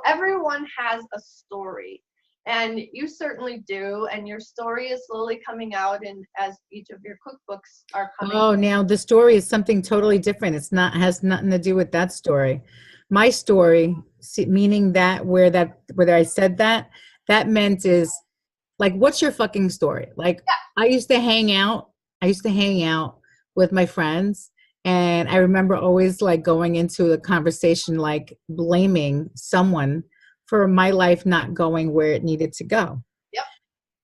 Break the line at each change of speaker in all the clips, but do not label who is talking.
Everyone has a story, and you certainly do, and your story is slowly coming out, and as each of your cookbooks are coming.
Oh, now the story is something totally different. It's not has nothing to do with that story. My story, meaning that where I said that, that meant is like, what's your fucking story? Like, I used to hang out. I used to hang out with my friends, and I remember always like going into the conversation like blaming someone for my life not going where it needed to go.
Yep.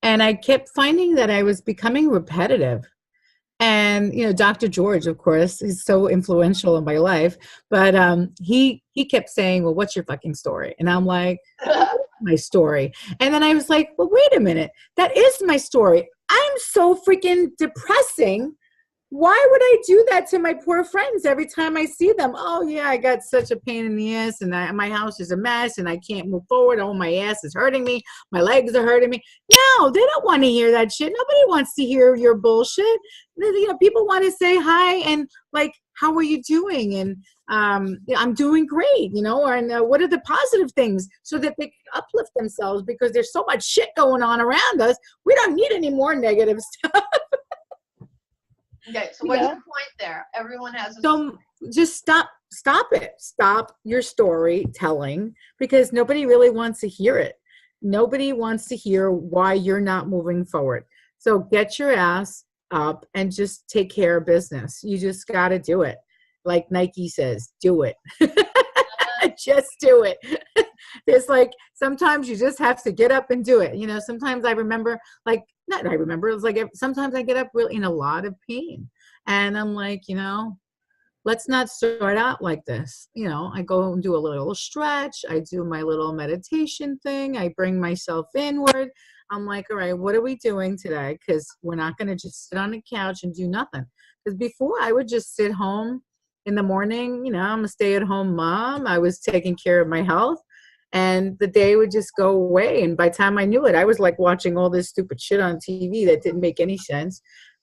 And I kept finding that I was becoming repetitive. And Dr. George, of course, is so influential in my life, but he kept saying, well, what's your fucking story? And I'm like, my story. And then I was like, well, wait a minute, that is my story. I'm so freaking depressing. Why would I do that to my poor friends every time I see them? Oh yeah, I got such a pain in the ass, and my house is a mess, and I can't move forward. Oh, my ass is hurting me. My legs are hurting me. No, they don't want to hear that shit. Nobody wants to hear your bullshit. People want to say hi and like, how are you doing? And I'm doing great, and what are the positive things, so that they can uplift themselves, because there's so much shit going on around us. We don't need any more negative stuff.
Okay, so what's your point there? Everyone has a
story. Just stop it. Stop your storytelling, because nobody really wants to hear it. Nobody wants to hear why you're not moving forward. So get your ass up and just take care of business. You just got to do it. Like Nike says, do it. Just do it. There's like, sometimes you just have to get up and do it. Sometimes I remember it's like sometimes I get up really in a lot of pain, and I'm like, let's not start out like this. I go and do a little stretch. I do my little meditation thing. I bring myself inward. I'm like, all right, what are we doing today? Because we're not going to just sit on the couch and do nothing. Because before, I would just sit home in the morning. I'm a stay-at-home mom. I was taking care of my health. And the day would just go away. And by the time I knew it, I was like watching all this stupid shit on TV that didn't make any sense.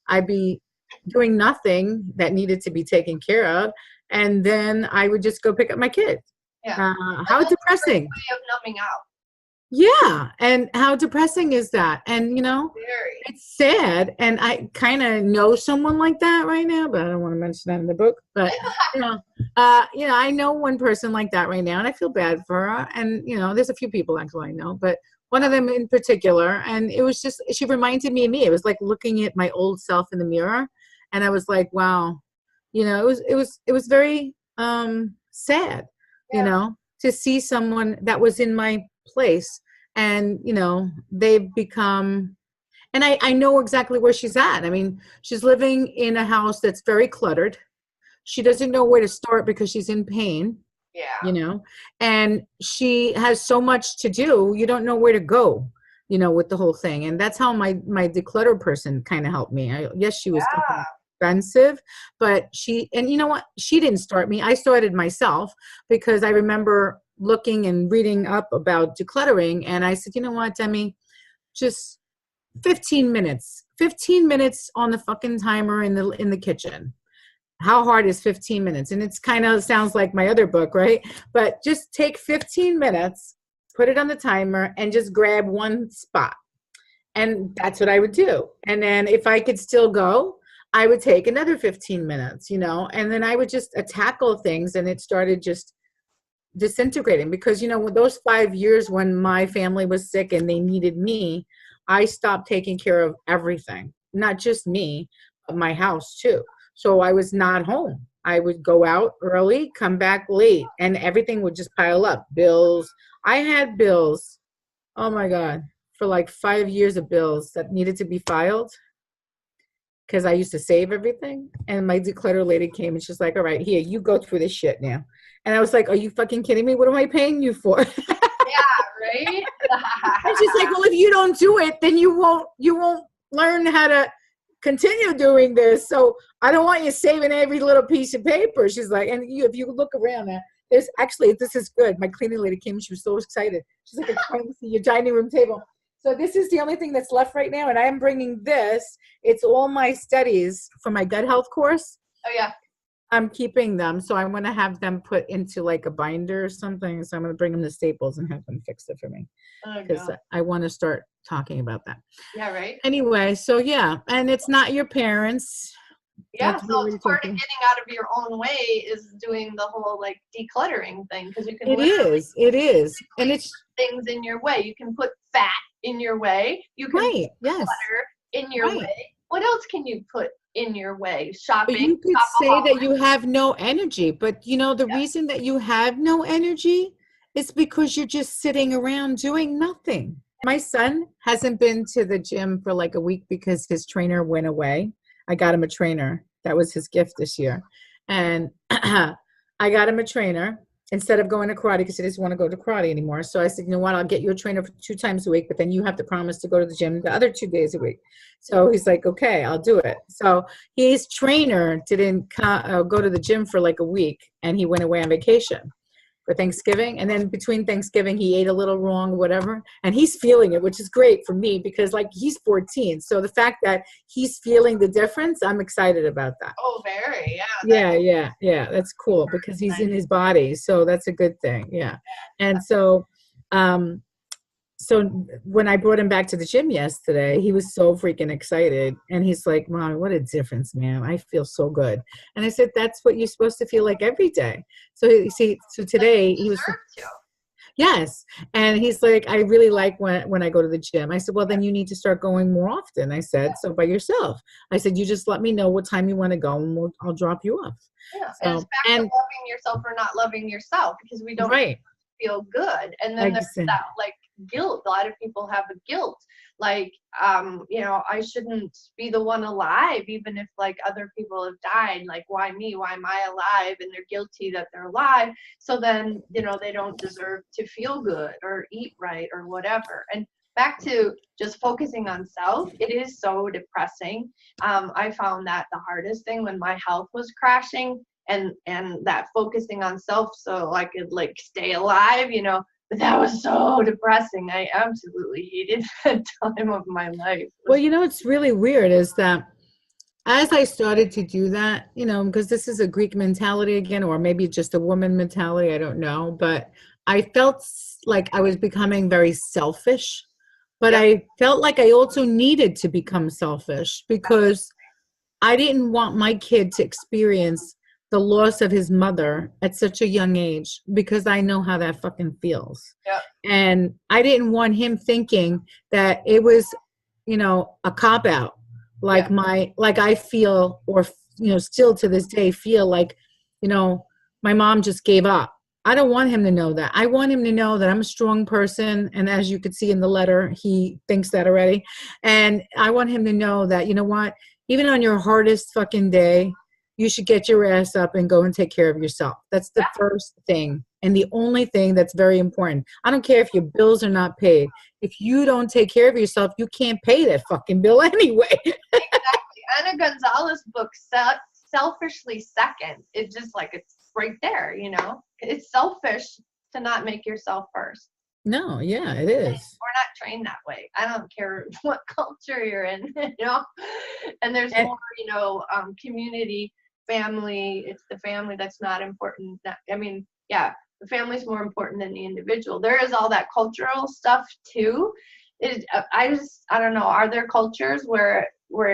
I'd be doing nothing that needed to be taken care of. And then I would just go pick up my kids.
Yeah.
How depressing.
Way of numbing out.
Yeah. And how depressing is that? And,
Very.
It's sad. And I kind of know someone like that right now, but I don't want to mention that in the book. But, I know one person like that right now, and I feel bad for her. And, there's a few people actually I know, but one of them in particular. And it was just, she reminded me of me. It was like looking at my old self in the mirror. And I was like, wow, it was very sad, to see someone that was in my place. And, they've become, and I know exactly where she's at. I mean, she's living in a house that's very cluttered. She doesn't know where to start because she's in pain.
Yeah.
And she has so much to do. You don't know where to go, with the whole thing. And that's how my declutter person kind of helped me. Yes, she was expensive, but and you know what? She didn't start me. I started myself, because I remember looking and reading up about decluttering. And I said, you know what, Demme, just 15 minutes on the fucking timer in the kitchen. How hard is 15 minutes? And it's kind of sounds like my other book, right? But just take 15 minutes, put it on the timer, and just grab one spot. And that's what I would do. And then if I could still go, I would take another 15 minutes, and then I would just tackle things, and it started just disintegrating. Because, with those 5 years when my family was sick and they needed me, I stopped taking care of everything, not just me, but my house too. So I was not home. I would go out early, come back late, and everything would just pile up. Bills. I had bills. Oh my God. For like 5 years of bills that needed to be filed, because I used to save everything. And my declutter lady came, and she's like, all right, here, you go through this shit now. And I was like, are you fucking kidding me? What am I paying you for?
Yeah, right?
And she's like, well, if you don't do it, then you won't learn how to continue doing this. So I don't want you saving every little piece of paper. She's like, and if you look around, there's actually, this is good. My cleaning lady came, she was so excited. She's like, I can't see your dining room table. So this is the only thing that's left right now. And I am bringing this. It's all my studies for my gut health course.
Oh, yeah.
I'm keeping them, so I want to have them put into like a binder or something. So I'm going to bring them to Staples and have them fix it for me
Oh,
because
God.
I want to start talking about that.
Yeah, right.
Anyway, so yeah, and it's not your parents.
Yeah,
That's
so
we
it's
already
part
talked
of
about.
getting out of your own way is doing the whole like decluttering thing because you can
It
literally
is, it is, and
put
it's
things in your way. You can put fat in your way. You can put
right. Yes,
clutter in your
right.
way. What else can you put in your way?
But
Shopping,
you could say
shopaholic.
that you have no energy, but you know, the reason that you have no energy is because you're just sitting around doing nothing. My son hasn't been to the gym for like a week because his trainer went away. I got him a trainer. That was his gift this year. And I got him a trainer instead of going to karate because he doesn't want to go to karate anymore. So I said, you know what, I'll get you a trainer for 2 times a week, but then you have to promise to go to the gym the other 2 days a week. So he's like, okay, I'll do it. So his trainer didn't go to the gym for like a week, and he went away on vacation for Thanksgiving. And then between Thanksgiving, he ate a little wrong, whatever. And he's feeling it, which is great for me because like he's 14. So the fact that he's feeling the difference, I'm excited about that.
Oh, very. Yeah.
Yeah. That's cool because he's in his body. So that's a good thing. Yeah. And so when I brought him back to the gym yesterday, he was so freaking excited. And he's like, Mom, what a difference, man. I feel so good. And I said, that's what you're supposed to feel like every day. So you see, so today he was,
Deserve to.
yes. And he's like, I really like when I go to the gym. I said, well, then you need to start going more often. I said, so by yourself. I said, you just let me know what time you want to go and I'll drop you off.
Yeah. And it's
So,
back to loving yourself or not loving yourself because we don't
right.
feel good. And then there's
Exactly.
that like guilt. A lot of people have a guilt. Like, I shouldn't be the one alive, even if like other people have died. Like, why me? Why am I alive? And they're guilty that they're alive. So then, they don't deserve to feel good or eat right or whatever. And back to just focusing on self, it is so depressing. I found that the hardest thing when my health was crashing and that focusing on self so I could like stay alive, but that was so depressing. I absolutely hated that time of my life.
Well, what's really weird is that as I started to do that, because this is a Greek mentality again, or maybe just a woman mentality, I don't know, but I felt like I was becoming very selfish, but
Yep.
I felt like I also needed to become selfish because I didn't want my kid to experience the loss of his mother at such a young age because I know how that fucking feels.
Yep.
And I didn't want him thinking that it was, a cop out. Like I feel, or, still to this day feel like, my mom just gave up. I don't want him to know that. I want him to know that I'm a strong person. And as you could see in the letter, he thinks that already. And I want him to know that, you know what, even on your hardest fucking day, you should get your ass up and go and take care of yourself. That's the first thing. And the only thing that's very important. I don't care if your bills are not paid. If you don't take care of yourself, you can't pay that fucking bill anyway.
Exactly. Ana Gonzalez's book, Selfishly Second, it's just like it's right there, It's selfish to not make yourself first.
No, yeah, it is.
We're not trained that way. I don't care what culture you're in, And there's more, community, family. It's the family that's not important. The family's more important than the individual. There is all that cultural stuff too. I don't know. Are there cultures where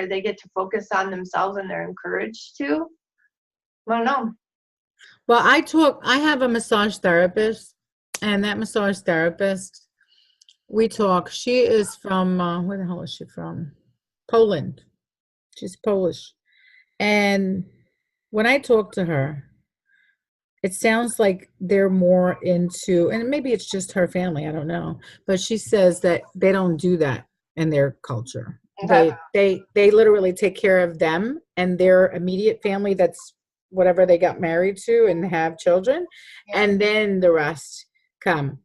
they get to focus on themselves and they're encouraged to? I don't know.
Well, I have a massage therapist, and that massage therapist, we talk. She is from, where the hell is she from? Poland. She's Polish. And when I talk to her, it sounds like they're more into, and maybe it's just her family, I don't know, but she says that they don't do that in their culture.
Okay.
They literally take care of them and their immediate family, that's whatever they got married to and have children, and then the rest come.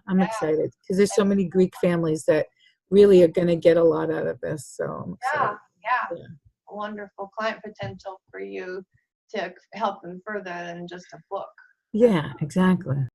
I'm excited because there's so many Greek families that really are going to get a lot out of this. So I'm excited.
Yeah. Wonderful client potential for you to help them further than just a book.
Yeah, exactly.